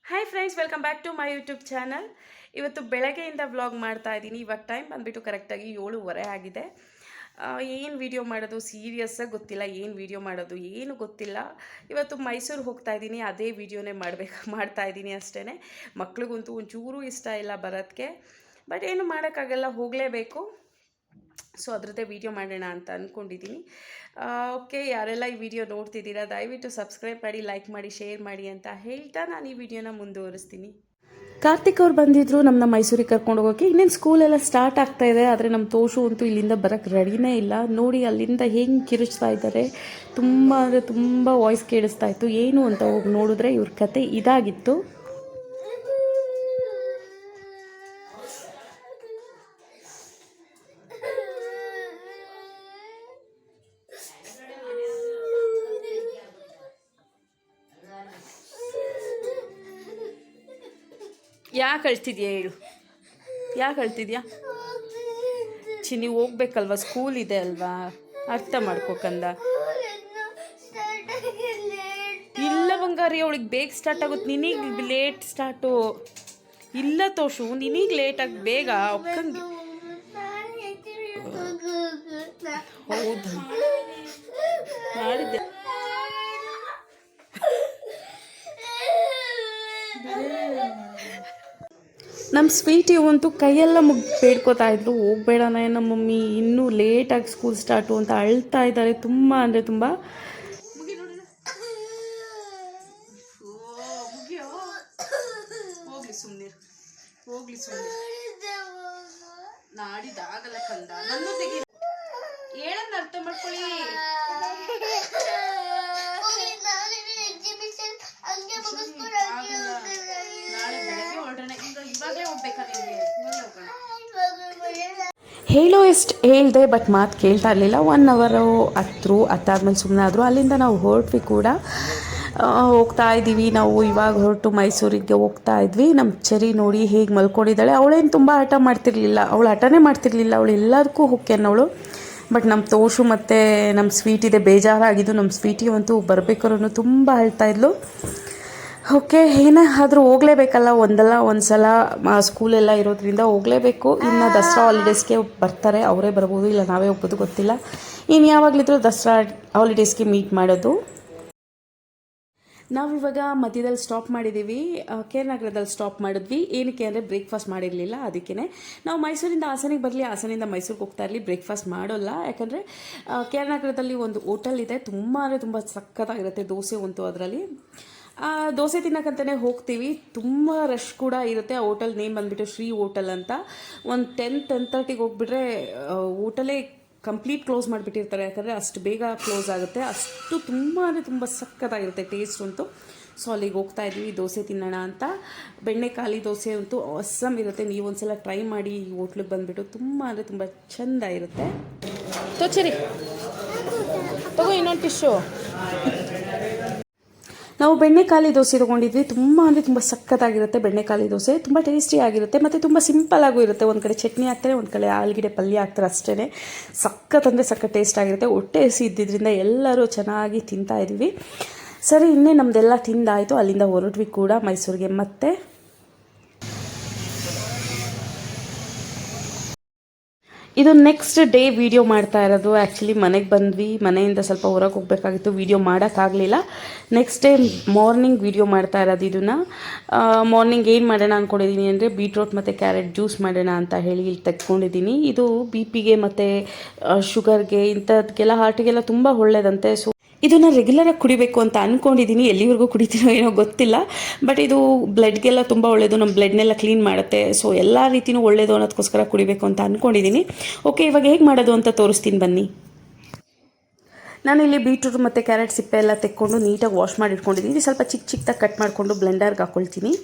Hi friends, welcome back to my YouTube channel. ಇವತ್ತು ಬೆಳಗ್ಗೆಯಿಂದ vlog ಮಾಡ್ತಾ ಇದ್ದೀನಿ. ಇವಾಗ ಟೈಮ್ ಬಂದುಬಿಟ್ಟು ಕರೆಕ್ಟಾಗಿ 7:30 ಆಗಿದೆ. ಏನು ವೀಡಿಯೋ ಮಾಡೋದು ಸೀರಿಯಸ್ಸಾಗಿ ಗೊತ್ತಿಲ್ಲ, ಏನು ವೀಡಿಯೋ ಮಾಡೋದು ಏನು ಗೊತ್ತಿಲ್ಲ. ಇವತ್ತು ಮೈಸೂರು ಹೋಗ್ತಾ ಇದ್ದೀನಿ, ಅದೇ ವೀಡಿಯೋನೇ ಮಾಡ್ತಾ ಇದ್ದೀನಿ ಅಷ್ಟೇ. ಮಕ್ಳಿಗಂತೂ ಒಂಚೂರು ಇಷ್ಟ ಇಲ್ಲ ಬರೋದಕ್ಕೆ, ಬಟ್ ಏನು ಮಾಡೋಕ್ಕಾಗಲ್ಲ, ಹೋಗಲೇಬೇಕು. ಸೊ ಅದರದ್ದೇ ವೀಡಿಯೋ ಮಾಡೋಣ ಅಂತ ಅಂದ್ಕೊಂಡಿದ್ದೀನಿ. ಓಕೆ, ಯಾರೆಲ್ಲ ಈ ವಿಡಿಯೋ ನೋಡ್ತಿದ್ದೀರಾ ದಯವಿಟ್ಟು ಸಬ್ಸ್ಕ್ರೈಬ್ ಮಾಡಿ, ಲೈಕ್ ಮಾಡಿ, ಶೇರ್ ಮಾಡಿ ಅಂತ ಹೇಳ್ತಾ ನಾನು ಈ ವಿಡಿಯೋನ ಮುಂದುವರಿಸ್ತೀನಿ. ಕಾರ್ತಿಕ್ ಅವ್ರು ಬಂದಿದ್ರು ನಮ್ಮನ್ನ ಮೈಸೂರಿಗೆ ಕರ್ಕೊಂಡು ಹೋಗೋಕ್ಕೆ. ಇನ್ನೇನು ಸ್ಕೂಲೆಲ್ಲ ಸ್ಟಾರ್ಟ್ ಆಗ್ತಾ ಇದೆ, ಆದರೆ ನಮ್ಮ ತೋಷು ಅಂತೂ ಇಲ್ಲಿಂದ ಬರೋಕ್ಕೆ ರೆಡಿನೇ ಇಲ್ಲ. ನೋಡಿ ಅಲ್ಲಿಂದ ಹೆಂಗೆ ಕಿರಿಚ್ತಾ ಇದ್ದಾರೆ, ತುಂಬ ಅಂದರೆ ತುಂಬ ವಾಯ್ಸ್ ಕೇಳಿಸ್ತಾ ಇತ್ತು. ಏನು ಅಂತ ಹೋಗಿ ನೋಡಿದ್ರೆ ಇವ್ರ ಕತೆ ಇದಾಗಿತ್ತು. ಯಾಕೆ ಅಳ್ತಿದ್ಯಾ ಹೇಳು, ಯಾಕೆ ಅಳ್ತಿದ್ಯಾ? ನೀವು ಹೋಗ್ಬೇಕಲ್ವ, ಸ್ಕೂಲ್ ಇದೆ ಅಲ್ವಾ, ಅರ್ಥ ಮಾಡ್ಕೋಕಂದ. ಇಲ್ಲ ಬಂಗಾರಿ, ಅವಳಿಗೆ ಬೇಗ ಸ್ಟಾರ್ಟ್ ಆಗುತ್ತೆ, ನಿನಗೆ ಲೇಟ್ ಸ್ಟಾರ್ಟು. ಇಲ್ಲ ತೋಷು, ನಿನಗೆ ಲೇಟಾಗಿ ಬೇಗ ಒಕ್ಕಂಗೆ. ಹೌದು ಮಾಡಿದ್ದೆ. ನಮ್ಮ ಸ್ವೀಟಿ ಅಂತೂ ಕೈಯೆಲ್ಲ ಬೇಡ್ಕೋತಾ ಇದ್ರು, ಹೋಗ್ಬೇಡಣ ನಮ್ಮ ಮಮ್ಮಿ, ಇನ್ನೂ ಲೇಟಾಗಿ ಸ್ಕೂಲ್ ಸ್ಟಾರ್ಟು ಅಂತ ಅಳ್ತಾ ಇದ್ದಾರೆ. ತುಂಬ ಅಂದರೆ ತುಂಬ. ಹೋಗ್ಲಿ ನಾಡಿದಾಗಲ್ಲ ಕಂದ, ನನ್ನ ತೆಗಿ, ಹೇಳನ್ನ ಅರ್ಥ ಮಾಡ್ಕೊಳ್ಳಿ. ಹೇಳೋ ಎಷ್ಟು ಹೇಳಿದೆ, ಬಟ್ ಮಾತು ಕೇಳ್ತಾ ಇರಲಿಲ್ಲ. 1 ಅವರು ಹತ್ತರು, ಅದಾದ್ಮೇಲೆ ಸುಮ್ಮನೆ ಆದರು. ಅಲ್ಲಿಂದ ನಾವು ಹೊರಟ್ವಿ ಕೂಡ. ಹೋಗ್ತಾ ಇದ್ದೀವಿ ನಾವು. ಇವಾಗ ಹೊರಟು ಮೈಸೂರಿಗೆ ಹೋಗ್ತಾ ಇದ್ವಿ. ನಮ್ಮ ಚೆರಿ ನೋಡಿ ಹೇಗೆ ಮಲ್ಕೊಂಡಿದ್ದಾಳೆ. ಅವಳೇನು ತುಂಬ ಹಠ ಮಾಡ್ತಿರ್ಲಿಲ್ಲ, ಅವಳು ಹಠನೇ ಮಾಡ್ತಿರ್ಲಿಲ್ಲ, ಅವಳು ಎಲ್ಲದಕ್ಕೂ ಹೋಗ್ಯನ್ನವಳು. ಬಟ್ ನಮ್ಮ ತೋಷು ಮತ್ತು ನಮ್ಮ ಸ್ವೀಟಿದೆ ಬೇಜಾರಾಗಿದ್ದು. ನಮ್ಮ ಸ್ವೀಟಿ ಅಂತೂ ಬರ್ಬೇಕಾದ್ರೂ ತುಂಬ ಅಳ್ತಾ ಇದ್ಲು. ಓಕೆ, ಏನೇ ಆದರೂ ಹೋಗಲೇಬೇಕಲ್ಲ, ಒಂದಲ್ಲ ಒಂದು ಸಲ ಸ್ಕೂಲೆಲ್ಲ ಇರೋದ್ರಿಂದ ಹೋಗಲೇಬೇಕು. ಇನ್ನು ದಸರಾ ಹಾಲಿಡೇಸ್ಗೆ ಬರ್ತಾರೆ, ಅವರೇ ಬರ್ಬೋದು, ಇಲ್ಲ ನಾವೇ ಹೋಗ್ಬೋದು, ಗೊತ್ತಿಲ್ಲ. ಇನ್ನು ಯಾವಾಗಲಿದ್ರು ದಸರಾ ಹಾಲಿಡೇಸ್ಗೆ ಮೀಟ್ ಮಾಡೋದು. ನಾವಿವಾಗ ಮಧ್ಯದಲ್ಲಿ ಸ್ಟಾಪ್ ಮಾಡಿದ್ದೀವಿ, ಕೆ ಆರ್ ನಗರದಲ್ಲಿ ಸ್ಟಾಪ್ ಮಾಡಿದ್ವಿ. ಏನಕ್ಕೆ ಅಂದರೆ ಬ್ರೇಕ್ಫಾಸ್ಟ್ ಮಾಡಿರಲಿಲ್ಲ, ಅದಕ್ಕೇ. ನಾವು ಮೈಸೂರಿಂದ ಹಾಸನಿಗೆ ಬರಲಿ, ಹಾಸನಿಂದ ಮೈಸೂರಿಗೆ ಹೋಗ್ತಾ ಇರಲಿ, ಬ್ರೇಕ್ಫಾಸ್ಟ್ ಮಾಡೋಲ್ಲ. ಯಾಕಂದರೆ ಕೆ ಆರ್ ನಗರದಲ್ಲಿ ಒಂದು ಹೋಟೆಲ್ ಇದೆ, ತುಂಬ ಅಂದರೆ ತುಂಬ ಸಖತ್ತಾಗಿರುತ್ತೆ ದೋಸೆ ಅಂತೂ. ಅದರಲ್ಲಿ ದೋಸೆ ತಿನ್ನೋಕ್ಕಂತಲೇ ಹೋಗ್ತೀವಿ. ತುಂಬ ರಶ್ ಕೂಡ ಇರುತ್ತೆ. ಆ ಹೋಟೆಲ್ ನೇಮ್ ಬಂದುಬಿಟ್ಟು ಶ್ರೀ ಹೋಟೆಲ್ ಅಂತ. ಒಂದು 10-10:30ಗೆ ಹೋಗ್ಬಿಟ್ರೆ ಹೋಟೆಲೇ ಕಂಪ್ಲೀಟ್ ಕ್ಲೋಸ್ ಮಾಡಿಬಿಟ್ಟಿರ್ತಾರೆ, ಯಾಕಂದರೆ ಅಷ್ಟು ಬೇಗ ಕ್ಲೋಸ್ ಆಗುತ್ತೆ. ಅಷ್ಟು ತುಂಬ ಅಂದರೆ ತುಂಬ ಸಖತ್ತಾಗಿರುತ್ತೆ ಟೇಸ್ಟ್ ಅಂತೂ. ಸೊ ಅಲ್ಲಿಗೆ ಹೋಗ್ತಾ ಇದ್ವಿ ದೋಸೆ ತಿನ್ನೋಣ ಅಂತ. ಬೆಣ್ಣೆಕಾಲಿ ದೋಸೆ ಅಂತೂ ಅವಸಮ್ ಇರುತ್ತೆ, ನೀವು ಒಂದ್ಸಲ ಟ್ರೈ ಮಾಡಿ. ಈ ಹೋಟ್ಲಿಗೆ ಬಂದುಬಿಟ್ಟು ತುಂಬ ಅಂದರೆ ತುಂಬ ಚೆಂದ ಇರುತ್ತೆ. ತೋಚರಿ ತಗೋ ಇನ್ನೊಂದು ಟಿಶ್ಶು. ನಾವು ಬೆಣ್ಣೆಕಾಲಿ ದೋಸೆ ತೊಗೊಂಡಿದ್ವಿ. ತುಂಬ ಅಂದರೆ ತುಂಬ ಸಖತ್ತಾಗಿರುತ್ತೆ ಬೆಣ್ಣೆಕಾಲಿ ದೋಸೆ, ತುಂಬ ಟೇಸ್ಟಿಯಾಗಿರುತ್ತೆ ಮತ್ತು ತುಂಬ ಸಿಂಪಲ್ಲಾಗೂ ಇರುತ್ತೆ. ಒಂದು ಕಡೆ ಚಟ್ನಿ ಹಾಕ್ತಾರೆ, ಒಂದು ಕಡೆ ಆಲೂಗಡ್ಡೆ ಪಲ್ಯ ಹಾಕ್ತಾರೆ, ಅಷ್ಟೇ. ಸಖತ್ ಅಂದರೆ ಸಖತ್ ಟೇಸ್ಟ್ ಆಗಿರುತ್ತೆ. ಹೊಟ್ಟೆ ಹಸಿ ಇದ್ದಿದ್ದರಿಂದ ಎಲ್ಲರೂ ಚೆನ್ನಾಗಿ ತಿಂತಾಯಿದ್ವಿ. ಸರಿ, ಇನ್ನೇ ನಮ್ಮದೆಲ್ಲ ತಿಂದಾಯಿತು. ಅಲ್ಲಿಂದ ಹೊರಟ್ವಿ ಕೂಡ ಮೈಸೂರಿಗೆ. ಮತ್ತೆ ಇದು ನೆಕ್ಸ್ಟ್ ಡೇ ವೀಡಿಯೋ ಮಾಡ್ತಾ ಇರೋದು. ಆ್ಯಕ್ಚುಲಿ ಮನೆಗೆ ಬಂದ್ವಿ, ಮನೆಯಿಂದ ಸ್ವಲ್ಪ ಹೊರಗೆ ಹೋಗ್ಬೇಕಾಗಿತ್ತು, ವೀಡಿಯೋ ಮಾಡೋಕ್ಕಾಗಲಿಲ್ಲ. ನೆಕ್ಸ್ಟ್ ಡೇ ಮಾರ್ನಿಂಗ್ ವೀಡಿಯೋ ಮಾಡ್ತಾ ಇರೋದು ಇದನ್ನು. ಮಾರ್ನಿಂಗ್ ಏನು ಮಾಡೋಣ ಅಂದ್ಕೊಂಡಿದ್ದೀನಿ ಅಂದರೆ ಬೀಟ್ರೋಟ್ ಮತ್ತು ಕ್ಯಾರೆಟ್ ಜ್ಯೂಸ್ ಮಾಡೋಣ ಅಂತ ಹೇಳಿ ಇಲ್ಲಿ ತೆಗೆದುಕೊಂಡಿದ್ದೀನಿ. ಇದು BP ಗೆ ಮತ್ತು ಶುಗರ್ಗೆ ಇಂಥದ್ಗೆಲ್ಲ ಹಾರ್ಟಿಗೆಲ್ಲ ತುಂಬ ಒಳ್ಳೆಯದಂತೆ. ಸೊ ಇದನ್ನು ರೆಗ್ಯುಲರಾಗಿ ಕುಡಿಬೇಕು ಅಂತ ಅಂದ್ಕೊಂಡಿದ್ದೀನಿ. ಎಲ್ಲಿವರೆಗೂ ಕುಡಿತೀನೋ ಏನೋ ಗೊತ್ತಿಲ್ಲ, ಬಟ್ ಇದು ಬ್ಲಡ್ಗೆಲ್ಲ ತುಂಬ ಒಳ್ಳೆಯದು, ನಮ್ಮ ಬ್ಲಡ್ನೆಲ್ಲ ಕ್ಲೀನ್ ಮಾಡುತ್ತೆ. ಸೊ ಎಲ್ಲ ರೀತಿಯೂ ಒಳ್ಳೆಯದು ಅನ್ನೋದಕ್ಕೋಸ್ಕರ ಕುಡಿಬೇಕು ಅಂತ ಅಂದ್ಕೊಂಡಿದ್ದೀನಿ. ಓಕೆ, ಇವಾಗ ಹೇಗೆ ಮಾಡೋದು ಅಂತ ತೋರಿಸ್ತೀನಿ ಬನ್ನಿ. ನಾನಿಲ್ಲಿ ಬೀಟ್ರೂಟ್ ಮತ್ತು ಕ್ಯಾರೆಟ್ ಸಿಪ್ಪೆ ಎಲ್ಲ ತೆಕ್ಕೊಂಡು ನೀಟಾಗಿ ವಾಶ್ ಮಾಡಿ ಇಟ್ಕೊಂಡಿದ್ದೀನಿ. ಸ್ವಲ್ಪ ಚಿಕ್ಕ ಚಿಕ್ಕದಾಗಿ ಕಟ್ ಮಾಡಿಕೊಂಡು ಬ್ಲೆಂಡರ್ಗೆ ಹಾಕ್ಕೊಳ್ತೀನಿ.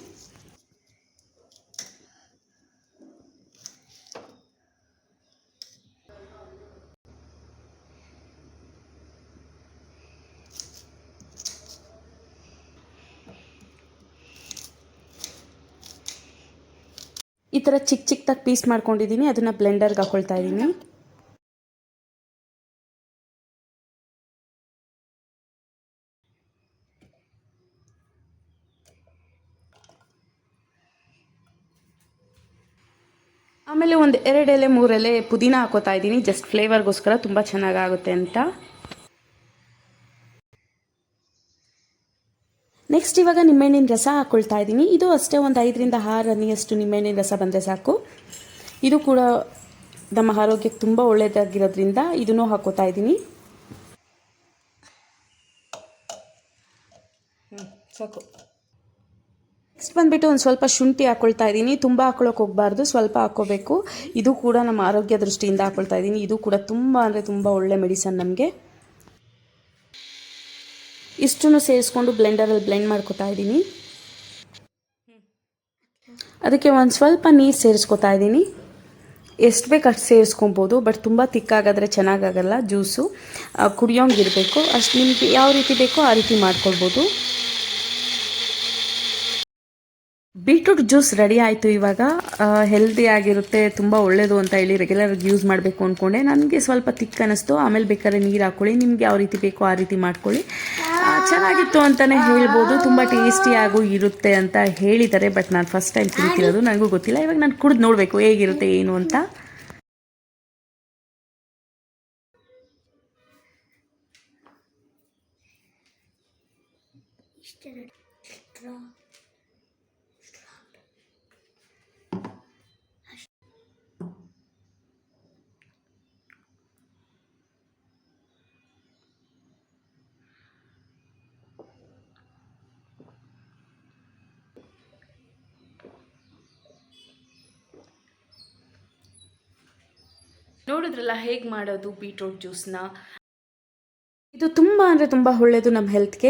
ಈ ಥರ ಚಿಕ್ಕ ಚಿಕ್ಕದಾಗಿ ಪೀಸ್ ಮಾಡ್ಕೊಂಡಿದ್ದೀನಿ, ಅದನ್ನು ಬ್ಲೆಂಡರ್ಗೆ ಹಾಕ್ಕೊಳ್ತಾ ಇದ್ದೀನಿ. ಆಮೇಲೆ ಒಂದು 2 ಎಲೆ 3 ಎಲೆ ಪುದೀನ ಹಾಕೋತಾ ಇದ್ದೀನಿ, ಜಸ್ಟ್ ಫ್ಲೇವರ್ಗೋಸ್ಕರ, ತುಂಬ ಚೆನ್ನಾಗಾಗುತ್ತೆ ಅಂತ. ನೆಕ್ಸ್ಟ್ ಇವಾಗ ನಿಂಬೆಹಣ್ಣಿನ ರಸ ಹಾಕ್ಕೊಳ್ತಾ ಇದ್ದೀನಿ. ಇದು ಅಷ್ಟೇ ಒಂದು 5ರಿಂದ 6 ಹನಿಯಷ್ಟು ನಿಂಬೆಹಣ್ಣಿನ ರಸ ಬಂದರೆ ಸಾಕು. ಇದು ಕೂಡ ನಮ್ಮ ಆರೋಗ್ಯಕ್ಕೆ ತುಂಬ ಒಳ್ಳೆಯದಾಗಿರೋದ್ರಿಂದ ಇದನ್ನು ಹಾಕೋತಾ ಇದ್ದೀನಿ. ಸಾಕು. ನೆಕ್ಸ್ಟ್ ಬಂದುಬಿಟ್ಟು ಒಂದು ಸ್ವಲ್ಪ ಶುಂಠಿ ಹಾಕ್ಕೊಳ್ತಾ ಇದ್ದೀನಿ. ತುಂಬ ಹಾಕ್ಕೊಳ್ಳೋಕೆ ಹೋಗಬಾರ್ದು, ಸ್ವಲ್ಪ ಹಾಕ್ಕೋಬೇಕು. ಇದು ಕೂಡ ನಮ್ಮ ಆರೋಗ್ಯ ದೃಷ್ಟಿಯಿಂದ ಹಾಕ್ಕೊಳ್ತಾ ಇದ್ದೀನಿ. ಇದು ಕೂಡ ತುಂಬ ಅಂದರೆ ತುಂಬ ಒಳ್ಳೆ ಮೆಡಿಸನ್ ನಮಗೆ. ಇಷ್ಟನ್ನು ಸೇರಿಸ್ಕೊಂಡು ಬ್ಲೆಂಡರಲ್ಲಿ ಬ್ಲೆಂಡ್ ಮಾಡ್ಕೊತಾ ಇದ್ದೀನಿ. ಅದಕ್ಕೆ ಒಂದು ಸ್ವಲ್ಪ ನೀರು ಸೇರಿಸ್ಕೊತಾ ಇದ್ದೀನಿ. ಎಷ್ಟು ಬೇಕು ಅಷ್ಟು ಸೇರಿಸ್ಕೊಬೋದು, ಬಟ್ ತುಂಬ ತಿಕ್ಕಾಗಾದರೆ ಚೆನ್ನಾಗಾಗಲ್ಲ ಜ್ಯೂಸು. ಕುಡಿಯೋಂಗಿರಬೇಕು. ಅಷ್ಟು ನಿಮಗೆ ಯಾವ ರೀತಿ ಬೇಕೋ ಆ ರೀತಿ ಮಾಡ್ಕೊಳ್ಬೋದು. ಬೀಟ್ರೂಟ್ ಜ್ಯೂಸ್ ರೆಡಿ ಆಯಿತು. ಇವಾಗ ಹೆಲ್ದಿ ಆಗಿರುತ್ತೆ, ತುಂಬ ಒಳ್ಳೆಯದು ಅಂತ ಹೇಳಿ ರೆಗ್ಯುಲರಾಗಿ ಯೂಸ್ ಮಾಡಬೇಕು ಅಂದ್ಕೊಂಡೆ. ನನಗೆ ಸ್ವಲ್ಪ ತಿಕ್ ಅನ್ನಿಸ್ತು. ಆಮೇಲೆ ಬೇಕಾದ್ರೆ ನೀರು ಹಾಕ್ಕೊಳ್ಳಿ, ನಿಮಗೆ ಯಾವ ರೀತಿ ಬೇಕೋ ಆ ರೀತಿ ಮಾಡ್ಕೊಳ್ಳಿ. ಚೆನ್ನಾಗಿತ್ತು ಅಂತಲೇ ಹೇಳ್ಬೋದು. ತುಂಬ ಟೇಸ್ಟಿಯಾಗೂ ಇರುತ್ತೆ ಅಂತ ಹೇಳಿದ್ದಾರೆ, ಬಟ್ ನಾನು ಫಸ್ಟ್ ಟೈಮ್ ತಿಂತಿರೋದು, ನನಗೂ ಗೊತ್ತಿಲ್ಲ. ಇವಾಗ ನಾನು ಕುಡಿದು ನೋಡಬೇಕು ಹೇಗಿರುತ್ತೆ ಏನು ಅಂತ. ನೋಡಿದ್ರಲ್ಲ ಹೇಗೆ ಮಾಡೋದು ಬೀಟ್ರೂಟ್ ಜ್ಯೂಸ್ನ. ಇದು ತುಂಬ ಅಂದರೆ ತುಂಬ ಒಳ್ಳೆಯದು ನಮ್ಮ ಹೆಲ್ತ್ಗೆ.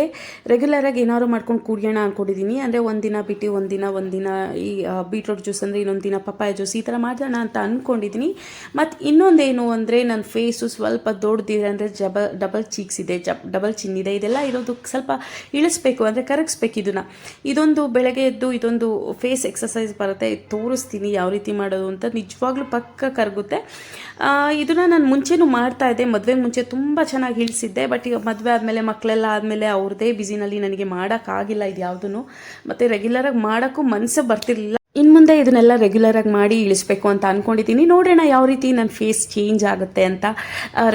ರೆಗ್ಯುಲರಾಗಿ ಏನಾದ್ರು ಮಾಡ್ಕೊಂಡು ಕುಡಿಯೋಣ ಅಂದ್ಕೊಂಡಿದ್ದೀನಿ. ಅಂದರೆ ಒಂದಿನ ಬಿಟ್ಟು ಒಂದಿನ ಈ ಬೀಟ್ರೂಟ್ ಜ್ಯೂಸ್ ಅಂದರೆ ಇನ್ನೊಂದು ದಿನ ಪಪ್ಪಾಯ ಜ್ಯೂಸ್ ಈ ಥರ ಮಾಡೋಣ ಅಂತ ಅಂದ್ಕೊಂಡಿದ್ದೀನಿ. ಮತ್ತು ಇನ್ನೊಂದೇನು ಅಂದರೆ ನನ್ನ ಫೇಸು ಸ್ವಲ್ಪ ದೊಡ್ಡದಿದೆ, ಅಂದರೆ ಡಬಲ್ ಚೀಕ್ಸ್ ಇದೆ, ಡಬಲ್ ಚಿನ್ ಇದೆ. ಇದೆಲ್ಲ ಇರೋದು ಸ್ವಲ್ಪ ಇಳಿಸ್ಬೇಕು, ಅಂದರೆ ಕರಗಿಸ್ಬೇಕು ಇದನ್ನು. ಇದೊಂದು ಬೆಳಗ್ಗೆ ಎದ್ದು ಇದೊಂದು ಫೇಸ್ ಎಕ್ಸಸೈಸ್ ಬರುತ್ತೆ, ತೋರಿಸ್ತೀನಿ ಯಾವ ರೀತಿ ಮಾಡೋದು ಅಂತ. ನಿಜವಾಗ್ಲೂ ಪಕ್ಕ ಕರಗುತ್ತೆ. ಇದನ್ನು ನಾನು ಮುಂಚೆನೂ ಮಾಡ್ತಾಯಿದ್ದೆ, ಮದುವೆಗೆ ಮುಂಚೆ ತುಂಬ ಚೆನ್ನಾಗಿ ಇಳಿಸಿದ್ದೆ. ಬಟ್ ಈಗ ಮದುವೆ ಆದಮೇಲೆ ಮಕ್ಕಳೆಲ್ಲ ಆದಮೇಲೆ ಅವ್ರದ್ದೇ ಬ್ಯುಸಿನಲ್ಲಿ ನನಗೆ ಮಾಡೋಕ್ಕಾಗಿಲ್ಲ ಇದು ಯಾವುದೂ. ಮತ್ತು ರೆಗ್ಯುಲರಾಗಿ ಮಾಡೋಕ್ಕೂ ಮನಸ್ಸು ಬರ್ತಿರಲಿಲ್ಲ. ಇನ್ನು ಮುಂದೆ ಇದನ್ನೆಲ್ಲ ರೆಗ್ಯುಲರಾಗಿ ಮಾಡಿ ಇಳಿಸ್ಬೇಕು ಅಂತ ಅಂದ್ಕೊಂಡಿದ್ದೀನಿ. ನೋಡೋಣ ಯಾವ ರೀತಿ ನನ್ನ ಫೇಸ್ ಚೇಂಜ್ ಆಗುತ್ತೆ ಅಂತ.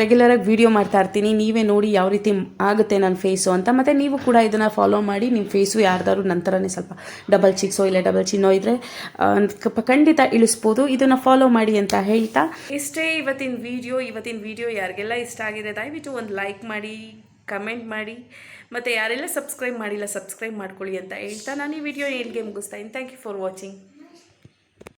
ರೆಗ್ಯುಲರಾಗಿ ವೀಡಿಯೋ ಮಾಡ್ತಾ ಇರ್ತೀನಿ, ನೀವೇ ನೋಡಿ ಯಾವ ರೀತಿ ಆಗುತ್ತೆ ನನ್ನ ಫೇಸು ಅಂತ. ಮತ್ತು ನೀವು ಕೂಡ ಇದನ್ನು ಫಾಲೋ ಮಾಡಿ ನಿಮ್ಮ ಫೇಸು ಯಾರ್ದಾದ್ರು ನಂತರನೇ ಸ್ವಲ್ಪ ಡಬಲ್ ಚಿಕ್ಸೋ ಇಲ್ಲ ಡಬಲ್ ಚಿನ್ನೋ ಇದ್ದರೆ ಖಂಡಿತ ಇಳಿಸ್ಬೋದು. ಇದನ್ನು ಫಾಲೋ ಮಾಡಿ ಅಂತ ಹೇಳ್ತಾ ಇಷ್ಟೇ ಇವತ್ತಿನ ವಿಡಿಯೋ. ಯಾರಿಗೆಲ್ಲ ಇಷ್ಟ ಆಗಿದೆ ದಯವಿಟ್ಟು ಒಂದು ಲೈಕ್ ಮಾಡಿ, ಕಮೆಂಟ್ ಮಾಡಿ, ಮತ್ತು ಯಾರೆಲ್ಲ ಸಬ್ಸ್ಕ್ರೈಬ್ ಮಾಡಿಲ್ಲ ಸಬ್ಸ್ಕ್ರೈಬ್ ಮಾಡ್ಕೊಳ್ಳಿ ಅಂತ ಹೇಳ್ತಾ ನಾನು ಈ ವಿಡಿಯೋ ಇಲ್ಲಿಗೆ ಮುಗಿಸ್ತಾ ಇದ್ದೀನಿ. Thank you for watching.